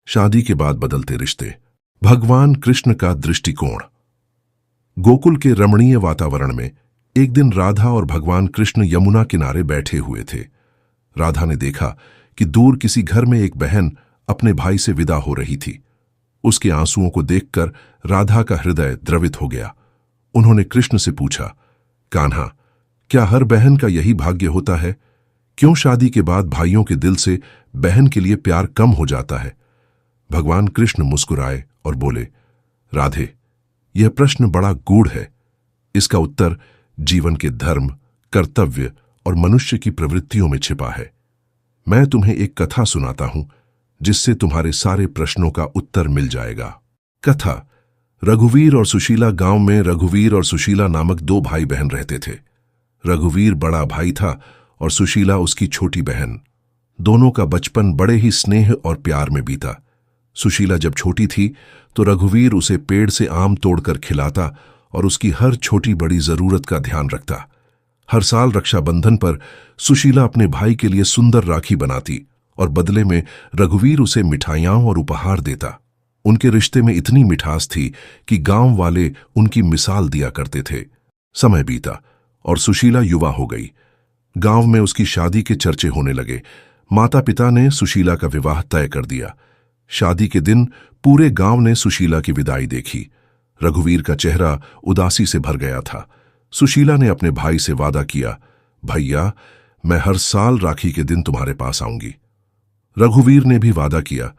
शादी के बाद बदलते रिश्ते। भगवान कृष्ण का दृष्टिकोण। गोकुल के रमणीय वातावरण में एक दिन राधा और भगवान कृष्ण यमुना किनारे बैठे हुए थे। राधा ने देखा कि दूर किसी घर में एक बहन अपने भाई से विदा हो रही थी। उसके आंसुओं को देखकर राधा का हृदय द्रवित हो गया। उन्होंने कृष्ण से पूछा, कान्हा, क्या हर बहन का यही भाग्य होता है? क्यों शादी के बाद भाइयों के दिल से बहन के लिए प्यार कम हो जाता है? भगवान कृष्ण मुस्कुराए और बोले, राधे, यह प्रश्न बड़ा गूढ़ है। इसका उत्तर जीवन के धर्म, कर्तव्य और मनुष्य की प्रवृत्तियों में छिपा है। मैं तुम्हें एक कथा सुनाता हूं जिससे तुम्हारे सारे प्रश्नों का उत्तर मिल जाएगा। कथा। रघुवीर और सुशीला गांव में रघुवीर और सुशीला नामक दो भाई बहन रहते थे। रघुवीर बड़ा भाई था और सुशीला उसकी छोटी बहन। दोनों का बचपन बड़े ही स्नेह और प्यार में बीता। सुशीला जब छोटी थी तो रघुवीर उसे पेड़ से आम तोड़कर खिलाता और उसकी हर छोटी बड़ी जरूरत का ध्यान रखता। हर साल रक्षाबंधन पर सुशीला अपने भाई के लिए सुंदर राखी बनाती और बदले में रघुवीर उसे मिठाइयां और उपहार देता। उनके रिश्ते में इतनी मिठास थी कि गांव वाले उनकी मिसाल दिया करते थे। समय बीता और सुशीला युवा हो गई। गांव में उसकी शादी के चर्चे होने लगे। माता पिता ने सुशीला का विवाह तय कर दिया। शादी के दिन पूरे गांव ने सुशीला की विदाई देखी। रघुवीर का चेहरा उदासी से भर गया था। सुशीला ने अपने भाई से वादा किया, भैया, मैं हर साल राखी के दिन तुम्हारे पास आऊंगी। रघुवीर ने भी वादा किया,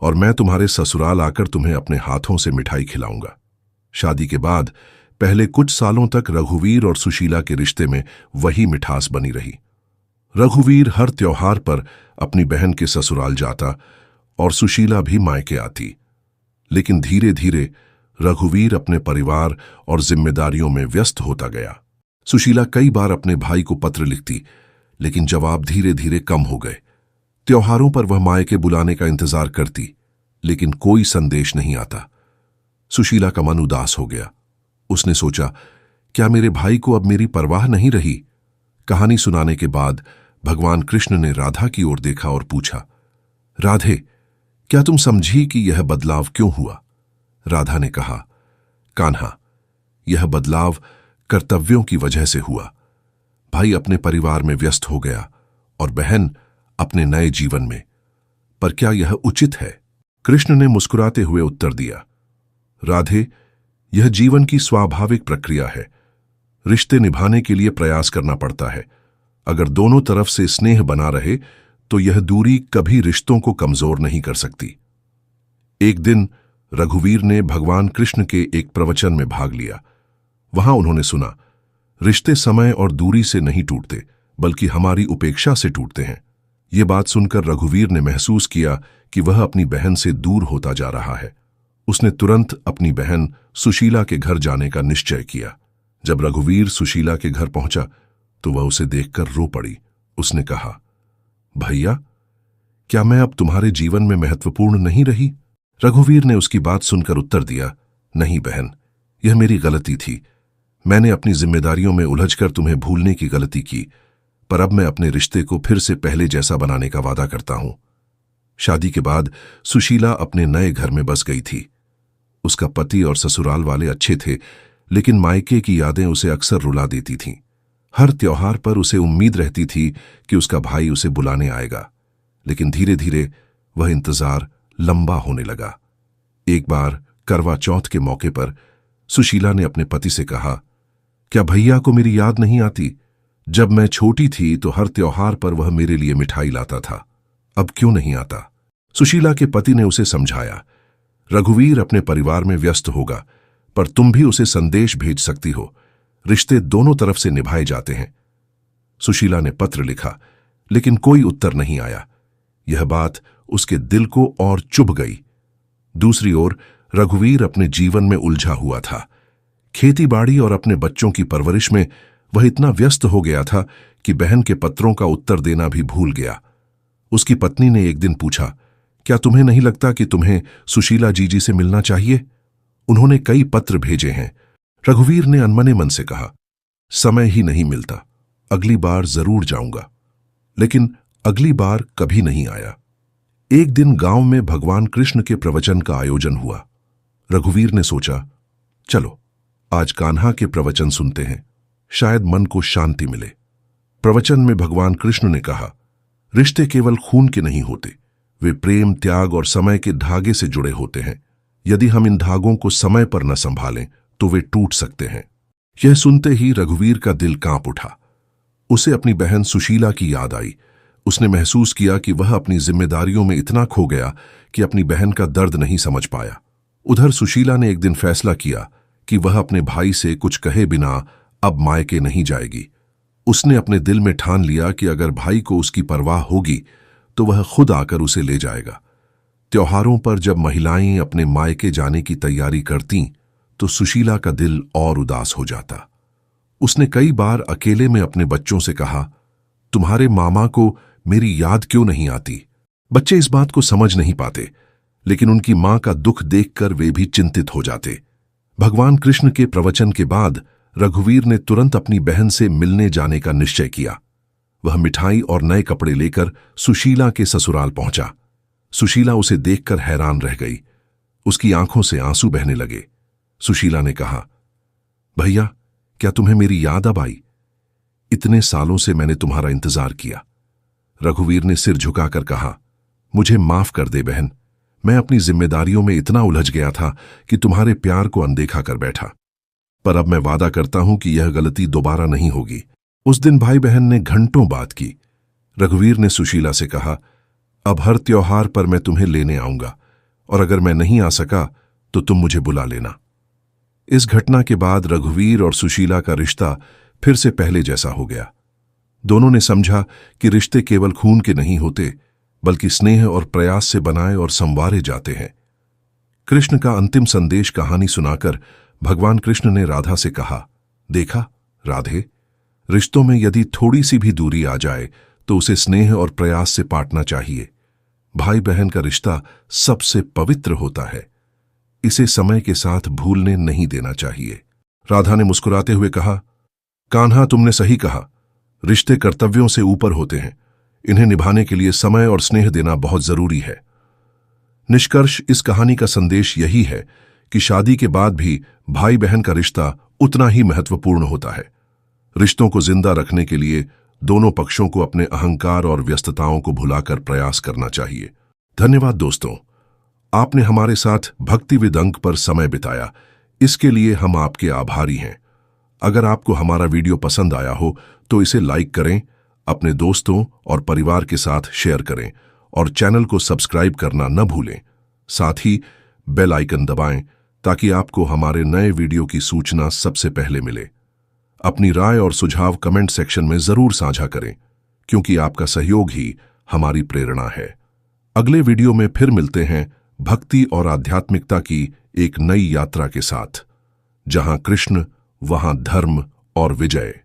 और मैं तुम्हारे ससुराल आकर तुम्हें अपने हाथों से मिठाई खिलाऊंगा। शादी के बाद पहले कुछ सालों तक रघुवीर और सुशीला के रिश्ते में वही मिठास बनी रही। रघुवीर हर त्योहार पर अपनी बहन के ससुराल जाता और सुशीला भी मायके आती। लेकिन धीरे धीरे रघुवीर अपने परिवार और जिम्मेदारियों में व्यस्त होता गया। सुशीला कई बार अपने भाई को पत्र लिखती, लेकिन जवाब धीरे धीरे कम हो गए। त्योहारों पर वह मायके बुलाने का इंतजार करती, लेकिन कोई संदेश नहीं आता। सुशीला का मन उदास हो गया। उसने सोचा, क्या मेरे भाई को अब मेरी परवाह नहीं रही? कहानी सुनाने के बाद भगवान कृष्ण ने राधा की ओर देखा और पूछा, राधे, क्या तुम समझी कि यह बदलाव क्यों हुआ? राधा ने कहा, कान्हा, यह बदलाव कर्तव्यों की वजह से हुआ। भाई अपने परिवार में व्यस्त हो गया और बहन अपने नए जीवन में। पर क्या यह उचित है? कृष्ण ने मुस्कुराते हुए उत्तर दिया, राधे, यह जीवन की स्वाभाविक प्रक्रिया है। रिश्ते निभाने के लिए प्रयास करना पड़ता है। अगर दोनों तरफ से स्नेह बना रहे तो यह दूरी कभी रिश्तों को कमजोर नहीं कर सकती। एक दिन रघुवीर ने भगवान कृष्ण के एक प्रवचन में भाग लिया। वहां उन्होंने सुना, रिश्ते समय और दूरी से नहीं टूटते, बल्कि हमारी उपेक्षा से टूटते हैं। ये बात सुनकर रघुवीर ने महसूस किया कि वह अपनी बहन से दूर होता जा रहा है। उसने तुरंत अपनी बहन सुशीला के घर जाने का निश्चय किया। जब रघुवीर सुशीला के घर पहुंचा तो वह उसे देखकर रो पड़ी। उसने कहा, भैया, क्या मैं अब तुम्हारे जीवन में महत्वपूर्ण नहीं रही? रघुवीर ने उसकी बात सुनकर उत्तर दिया, नहीं बहन, यह मेरी गलती थी। मैंने अपनी जिम्मेदारियों में उलझकर तुम्हें भूलने की गलती की, पर अब मैं अपने रिश्ते को फिर से पहले जैसा बनाने का वादा करता हूं। शादी के बाद सुशीला अपने नए घर में बस गई थी। उसका पति और ससुराल वाले अच्छे थे, लेकिन मायके की यादें उसे अक्सर रुला देती थीं। हर त्योहार पर उसे उम्मीद रहती थी कि उसका भाई उसे बुलाने आएगा, लेकिन धीरे धीरे वह इंतजार लंबा होने लगा। एक बार करवा चौथ के मौके पर सुशीला ने अपने पति से कहा, क्या भैया को मेरी याद नहीं आती? जब मैं छोटी थी तो हर त्योहार पर वह मेरे लिए मिठाई लाता था, अब क्यों नहीं आता? सुशीला के पति ने उसे समझाया, रघुवीर अपने परिवार में व्यस्त होगा, पर तुम भी उसे संदेश भेज सकती हो। रिश्ते दोनों तरफ से निभाए जाते हैं। सुशीला ने पत्र लिखा, लेकिन कोई उत्तर नहीं आया। यह बात उसके दिल को और चुभ गई। दूसरी ओर रघुवीर अपने जीवन में उलझा हुआ था। खेती-बाड़ी और अपने बच्चों की परवरिश में वह इतना व्यस्त हो गया था कि बहन के पत्रों का उत्तर देना भी भूल गया। उसकी पत्नी ने एक दिन पूछा, क्या तुम्हें नहीं लगता कि तुम्हें सुशीला जीजी से मिलना चाहिए? उन्होंने कई पत्र भेजे हैं। रघुवीर ने अनमने मन से कहा, समय ही नहीं मिलता, अगली बार जरूर जाऊंगा। लेकिन अगली बार कभी नहीं आया। एक दिन गांव में भगवान कृष्ण के प्रवचन का आयोजन हुआ। रघुवीर ने सोचा, चलो आज कान्हा के प्रवचन सुनते हैं, शायद मन को शांति मिले। प्रवचन में भगवान कृष्ण ने कहा, रिश्ते केवल खून के नहीं होते, वे प्रेम, त्याग और समय के धागे से जुड़े होते हैं। यदि हम इन धागों को समय पर न संभालें तो वे टूट सकते हैं। यह सुनते ही रघुवीर का दिल कांप उठा। उसे अपनी बहन सुशीला की याद आई। उसने महसूस किया कि वह अपनी जिम्मेदारियों में इतना खो गया कि अपनी बहन का दर्द नहीं समझ पाया। उधर सुशीला ने एक दिन फैसला किया कि वह अपने भाई से कुछ कहे बिना अब मायके नहीं जाएगी। उसने अपने दिल में ठान लिया कि अगर भाई को उसकी परवाह होगी तो वह खुद आकर उसे ले जाएगा। त्योहारों पर जब महिलाएं अपने मायके जाने की तैयारी करतीं तो सुशीला का दिल और उदास हो जाता। उसने कई बार अकेले में अपने बच्चों से कहा, तुम्हारे मामा को मेरी याद क्यों नहीं आती? बच्चे इस बात को समझ नहीं पाते, लेकिन उनकी मां का दुख देखकर वे भी चिंतित हो जाते। भगवान कृष्ण के प्रवचन के बाद रघुवीर ने तुरंत अपनी बहन से मिलने जाने का निश्चय किया। वह मिठाई और नए कपड़े लेकर सुशीला के ससुराल पहुंचा। सुशीला उसे देखकर हैरान रह गई। उसकी आंखों से आंसू बहने लगे। सुशीला ने कहा, भैया, क्या तुम्हें मेरी याद अब आई? इतने सालों से मैंने तुम्हारा इंतजार किया। रघुवीर ने सिर झुकाकर कहा, मुझे माफ कर दे बहन, मैं अपनी जिम्मेदारियों में इतना उलझ गया था कि तुम्हारे प्यार को अनदेखा कर बैठा। पर अब मैं वादा करता हूं कि यह गलती दोबारा नहीं होगी। उस दिन भाई बहन ने घंटों बात की। रघुवीर ने सुशीला से कहा, अब हर त्योहार पर मैं तुम्हें लेने आऊंगा, और अगर मैं नहीं आ सका तो तुम मुझे बुला लेना। इस घटना के बाद रघुवीर और सुशीला का रिश्ता फिर से पहले जैसा हो गया। दोनों ने समझा कि रिश्ते केवल खून के नहीं होते, बल्कि स्नेह और प्रयास से बनाए और संवारे जाते हैं। कृष्ण का अंतिम संदेश कहानी सुनाकर भगवान कृष्ण ने राधा से कहा, देखा राधे, रिश्तों में यदि थोड़ी सी भी दूरी आ जाए तो उसे स्नेह और प्रयास से पाटना चाहिए। भाई बहन का रिश्ता सबसे पवित्र होता है, इसे समय के साथ भूलने नहीं देना चाहिए। राधा ने मुस्कुराते हुए कहा, कान्हा, तुमने सही कहा, रिश्ते कर्तव्यों से ऊपर होते हैं, इन्हें निभाने के लिए समय और स्नेह देना बहुत जरूरी है। निष्कर्ष इस कहानी का संदेश यही है कि शादी के बाद भी भाई बहन का रिश्ता उतना ही महत्वपूर्ण होता है। रिश्तों को जिंदा रखने के लिए दोनों पक्षों को अपने अहंकार और व्यस्तताओं को भुलाकर प्रयास करना चाहिए। धन्यवाद दोस्तों, आपने हमारे साथ भक्तिविद अंक पर समय बिताया, इसके लिए हम आपके आभारी हैं। अगर आपको हमारा वीडियो पसंद आया हो तो इसे लाइक करें, अपने दोस्तों और परिवार के साथ शेयर करें और चैनल को सब्सक्राइब करना न भूलें। साथ ही बेल आइकन दबाएं ताकि आपको हमारे नए वीडियो की सूचना सबसे पहले मिले। अपनी राय और सुझाव कमेंट सेक्शन में जरूर साझा करें, क्योंकि आपका सहयोग ही हमारी प्रेरणा है। अगले वीडियो में फिर मिलते हैं भक्ति और आध्यात्मिकता की एक नई यात्रा के साथ। जहां कृष्ण, वहां धर्म और विजय।